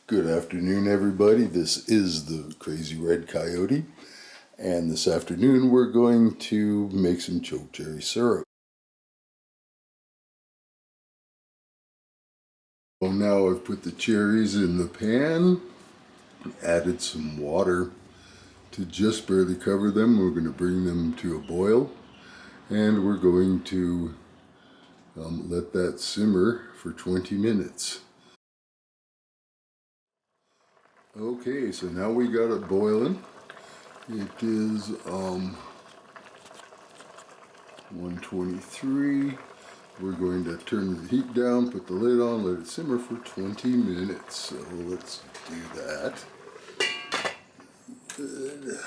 Good afternoon, everybody. This is the Crazy Red Coyote, and this afternoon we're going to make some chokecherry syrup. Well, now I've put the cherries in the pan, added some water to just barely cover them. We're going to bring them to a boil, and we're going to let that simmer for 20 minutes. Okay, so now we got it boiling. It is 123. We're going to turn the heat down, put the lid on, let it simmer for 20 minutes. So let's do that. Good.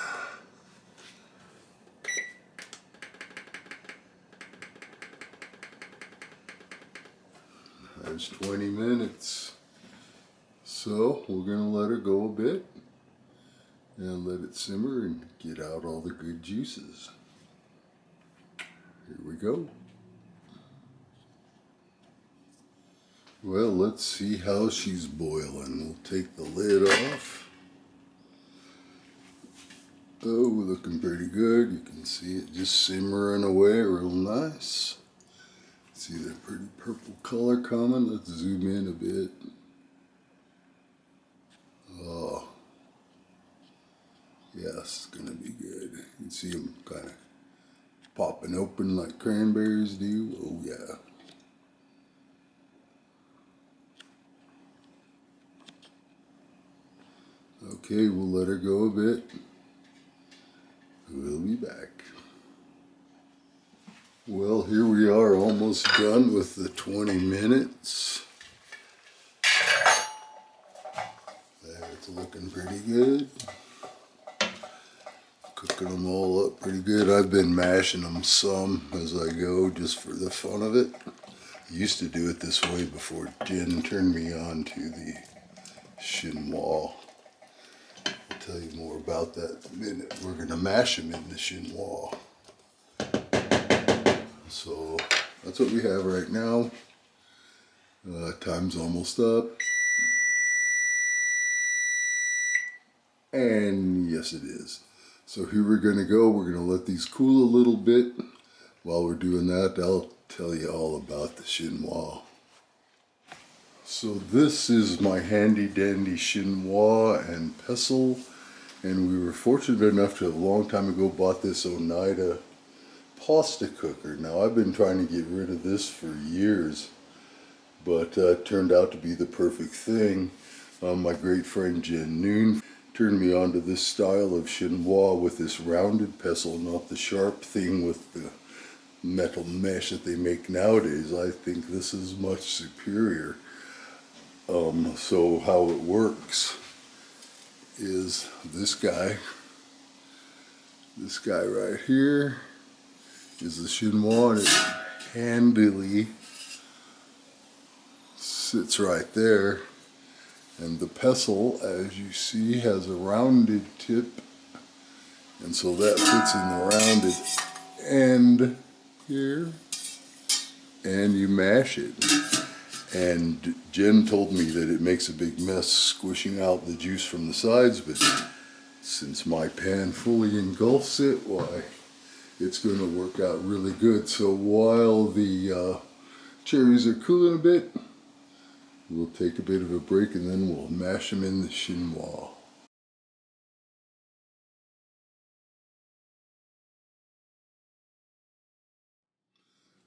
That's 20 minutes. So we're going to let her go a bit and let it simmer and get out all the good juices. Here we go. Well, let's see how she's boiling. We'll take the lid off. Oh, looking pretty good. You can see it just simmering away real nice. See that pretty purple color coming? Let's zoom in a bit. Oh, yes, it's gonna be good. You can see them kind of popping open like cranberries do. Oh yeah. Okay, we'll let her go a bit. We'll be back. Well, here we are, almost done with the 20 minutes. It's looking pretty good. Cooking them all up pretty good. I've been mashing them some as I go, just for the fun of it. I used to do it this way before Jen turned me on to the chinois. I'll tell you more about that in a minute. We're going to mash them in the chinois. So that's what we have right now. Time's almost up. And yes, it is. So here we're going to go. We're going to let these cool a little bit. While we're doing that, I'll tell you all about the chinois. So this is my handy dandy chinois and pestle. And we were fortunate enough to have a long time ago bought this Oneida pasta cooker. Now I've been trying to get rid of this for years, but it turned out to be the perfect thing. My great friend Jen Noon turned me on to this style of chinois with this rounded pestle, not the sharp thing with the metal mesh that they make nowadays. I think this is much superior. So how it works is this guy right here is the chinois, and it handily sits right there. And the pestle, as you see, has a rounded tip, and so that fits in the rounded end here, and you mash it. And Jen told me that it makes a big mess squishing out the juice from the sides, but since my pan fully engulfs it, why, it's going to work out really good. So while the cherries are cooling a bit, we'll take a bit of a break and then we'll mash them in the chinois.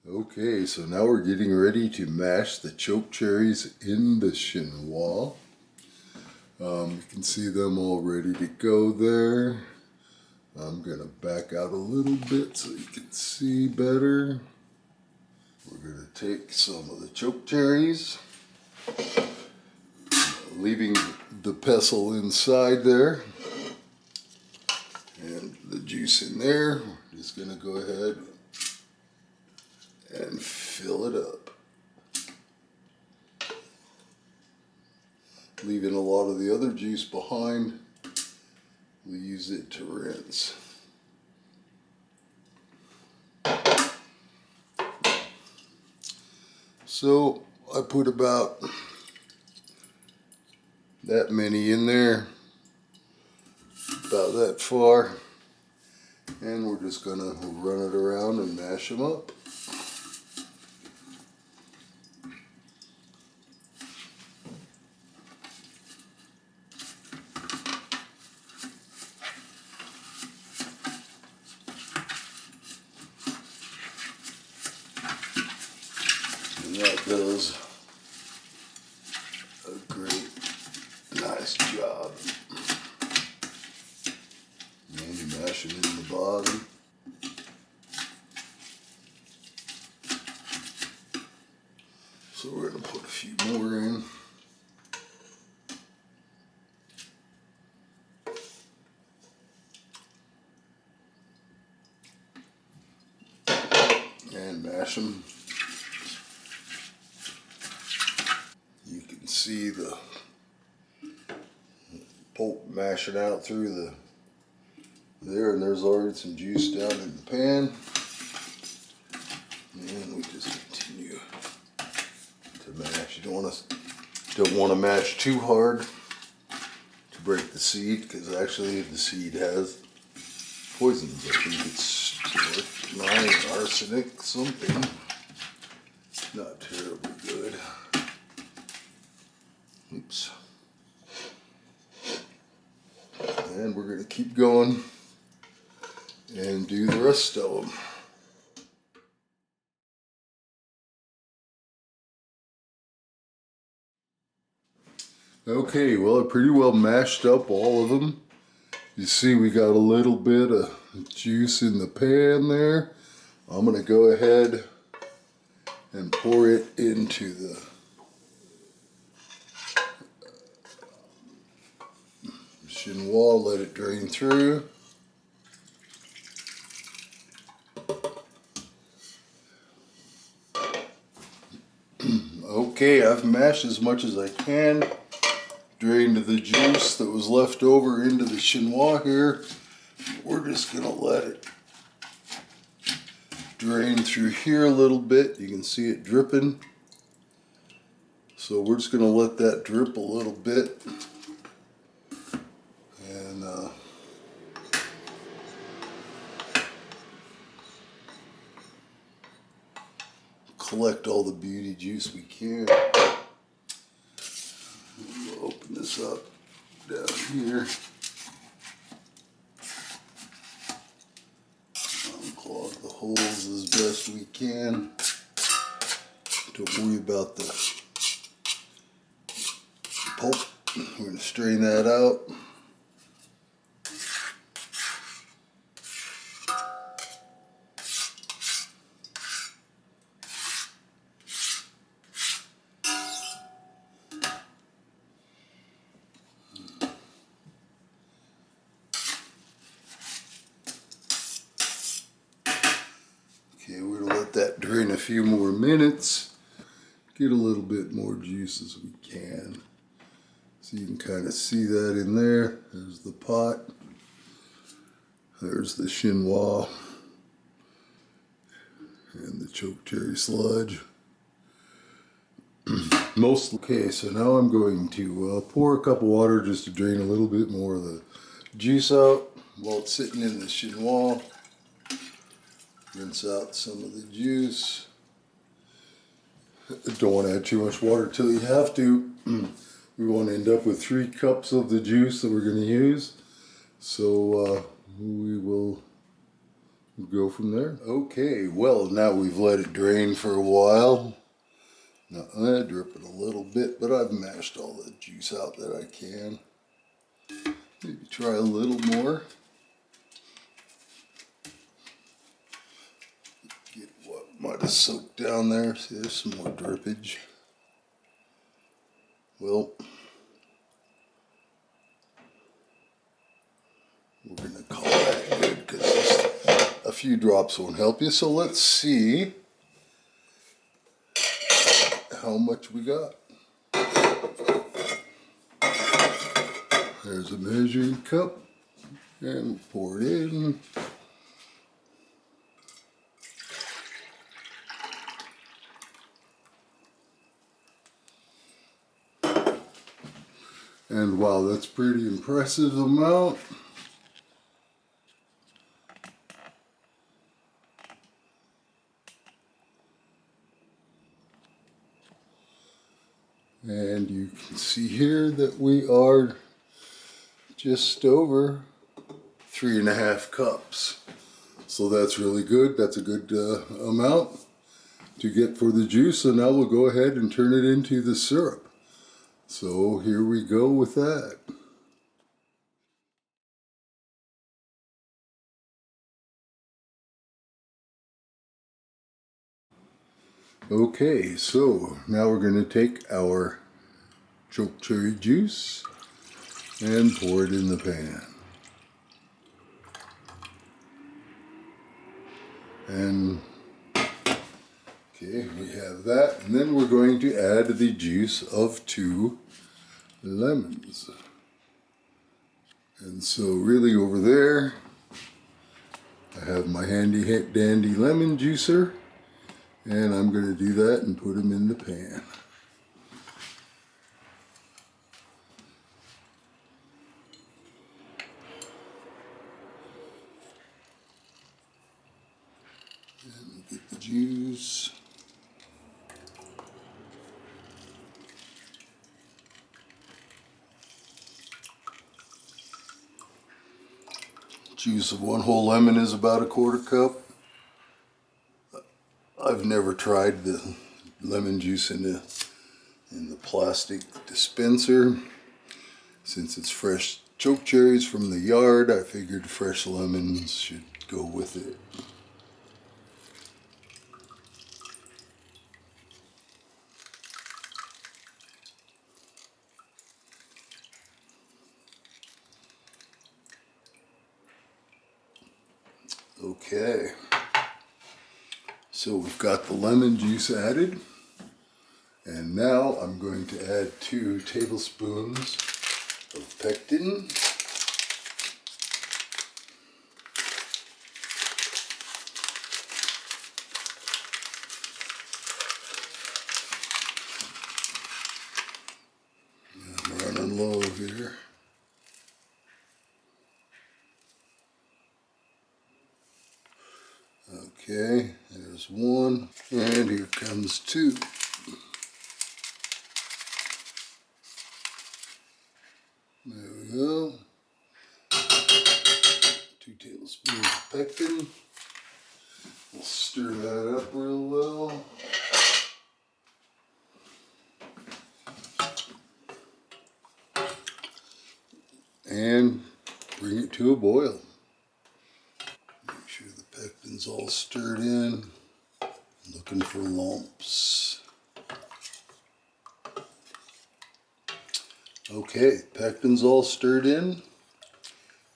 Okay, so now we're getting ready to mash the choke cherries in the chinois. You can see them all ready to go there. I'm going to back out a little bit so you can see better. We're going to take some of the choke cherries, leaving the pestle inside there and the juice in there. We're just going to go ahead and fill it up, leaving a lot of the other juice behind. We use it to rinse. So I put about that many in there, about that far, and we're just gonna run it around and mash them up. And that does a great, nice job. And you mash it in the bottom. So we're going to put a few more in. And mash them. You can see the pulp mashing out through there, and there's already some juice down in the pan. And we just continue to mash. You don't want to mash too hard to break the seed, because actually the seed has poisons. I think it's strychnine, arsenic, something. Not terribly good. Oops. And we're going to keep going and do the rest of them. Okay, well, I pretty well mashed up all of them. You see we got a little bit of juice in the pan there. I'm going to go ahead and pour it into the chinois, let it drain through. Okay, I've mashed as much as I can. Drained the juice that was left over into the chinois here. We're just going to let it drain through here a little bit. You can see it dripping. So we're just going to let that drip a little bit. And collect all the beauty juice we can. We'll open this up down here. Unclog the holes as best we can. Don't worry about the pulp. We're going to strain that out. Okay, we're going to let that drain a few more minutes. Get a little bit more juice as we can. So you can kind of see that in there. There's the pot. There's the chinois and the chokecherry sludge. Okay, so now I'm going to pour a cup of water just to drain a little bit more of the juice out while it's sitting in the chinois. Rinse out some of the juice. Don't want to add too much water till you have to. We want to end up with 3 cups of the juice that we're going to use. So we will go from there. Okay, well, now we've let it drain for a while. Now I drip it a little bit, but I've mashed all the juice out that I can. Maybe try a little more. Get what might have soaked down there. See, there's some more drippage. Well, we're going to call that good, because just a few drops won't help you. So let's see how much we got. There's a measuring cup, and pour it in. And wow, that's pretty impressive amount. And you can see here that we are just over 3.5 cups. So that's really good. That's a good amount to get for the juice. So now we'll go ahead and turn it into the syrup. So here we go with that. Okay, so now we're going to take our chokecherry juice and pour it in the pan. And okay, we have that. And then we're going to add the juice of 2 lemons. And so really over there, I have my handy dandy lemon juicer. And I'm going to do that and put them in the pan. And get the juice. Juice of 1 whole lemon is about 1/4 cup. I've never tried the lemon juice in the plastic dispenser. Since it's fresh chokecherries from the yard, I figured fresh lemons should go with it. Okay, so we've got the lemon juice added, and now I'm going to add 2 tablespoons of pectin. I'm running low here. Okay, there's 1, and here comes 2. There we go. 2 tablespoons of pectin. We'll stir that up real well. And bring it to a boil. Make sure the pectin's all stirred in. Looking for lumps. Okay, pectin's all stirred in,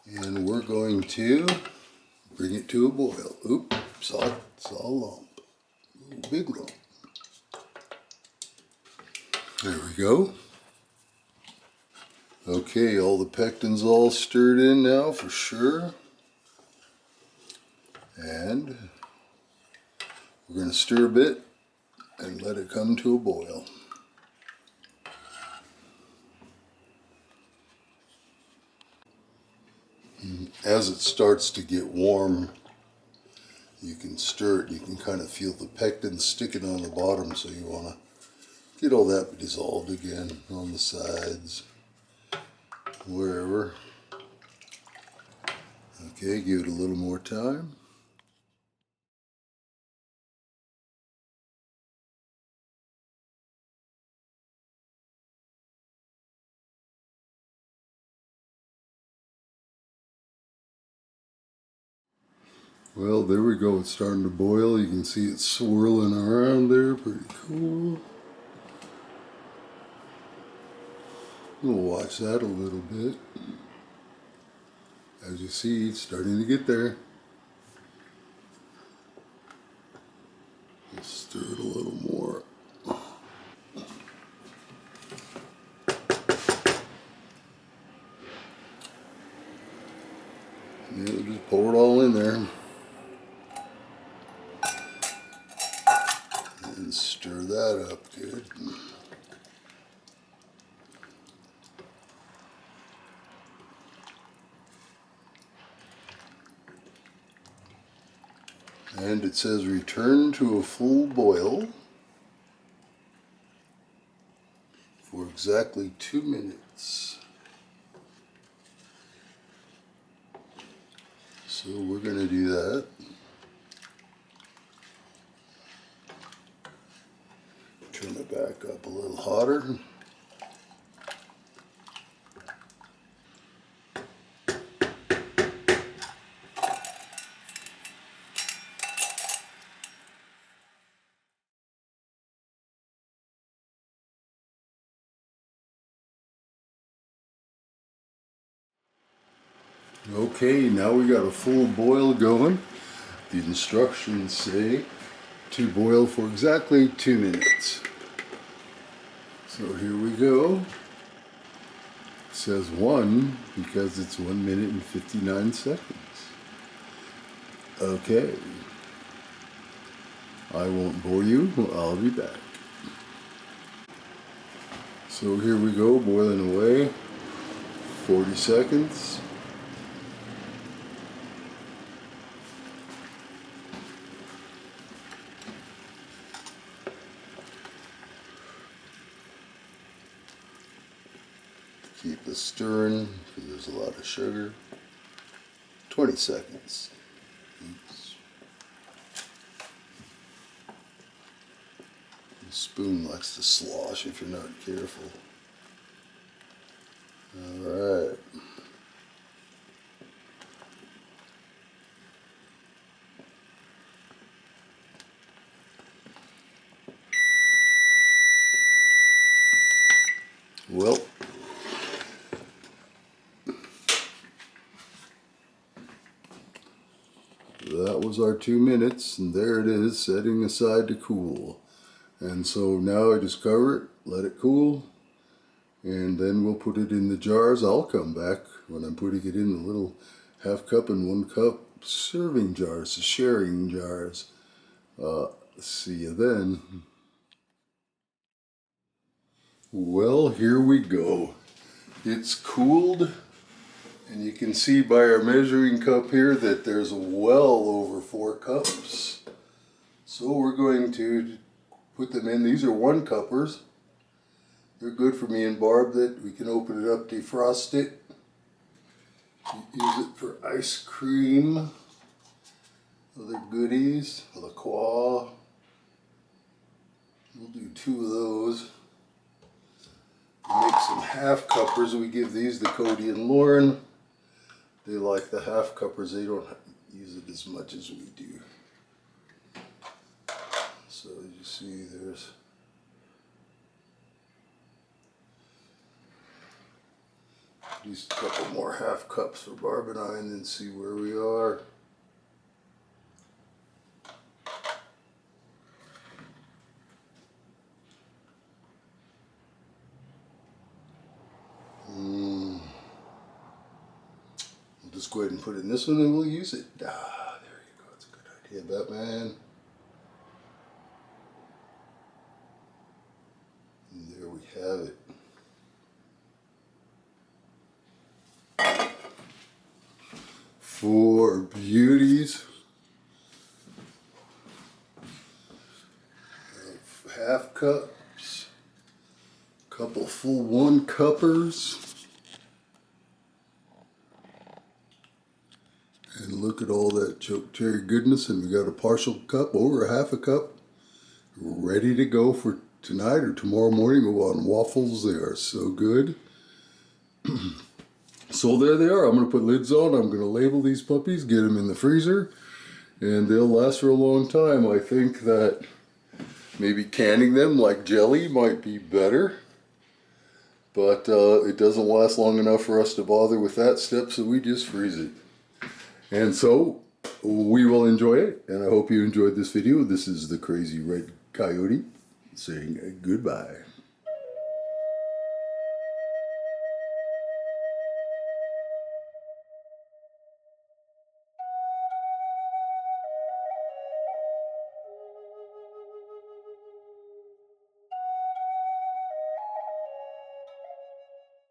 and we're going to bring it to a boil. Oops, saw a lump. Ooh, big lump. There we go. Okay, all the pectin's all stirred in now for sure. And we're going to stir a bit and let it come to a boil. As it starts to get warm, you can stir it. You can kind of feel the pectin sticking on the bottom, so you want to get all that dissolved again on the sides, wherever. Okay, give it a little more time. Well, there we go. It's starting to boil. You can see it swirling around there. Pretty cool. We'll watch that a little bit. As you see, it's starting to get there. We'll stir it a little more. Yeah, just pour it all in there. And stir that up good. And it says return to a full boil for exactly 2 minutes. So we're going to do that. Turn it back up a little hotter. Okay, now we got a full boil going. The instructions say to boil for exactly 2 minutes. So here we go. It says 1 because it's 1 minute and 59 seconds. Okay. I won't bore you. I'll be back. So here we go, boiling away. 40 seconds. Keep it stirring because there's a lot of sugar. 20 seconds. Oops. The spoon likes to slosh if you're not careful. Alright. Well, that was our 2 minutes, and there it is, setting aside to cool. And so now I just cover it, let it cool, and then we'll put it in the jars. I'll come back when I'm putting it in the little 1/2 cup and 1 cup serving jars, the sharing jars. See you then. Well, here we go. It's cooled, and you can see by our measuring cup here that there's well over 4 cups. So we're going to put them in. These are 1 cuppers. They're good for me and Barb, that we can open it up, defrost it, use it for ice cream, other goodies, La Croix. We'll do 2 of those. Make some 1/2 cuppers. We give these to Cody and Lauren. They like the 1/2 cuppers. They don't use it as much as we do. So you see there's just a couple more 1/2 cups for Barb and I, and then see where we are. We'll just go ahead and put it in this one and we'll use it. Ah, there you go. That's a good idea, Batman. And there we have it. For beauties, 1/2 cups, couple full 1 cuppers, and look at all that chokecherry goodness. And we got a partial cup, over 1/2 cup, ready to go for tonight or tomorrow morning. Go on waffles. They are so good. So there they are. I'm going to put lids on. I'm going to label these puppies, get them in the freezer, and they'll last for a long time. I think that maybe canning them like jelly might be better, but it doesn't last long enough for us to bother with that step, so we just freeze it. And so we will enjoy it, and I hope you enjoyed this video. This is the Crazy Red Coyote saying goodbye.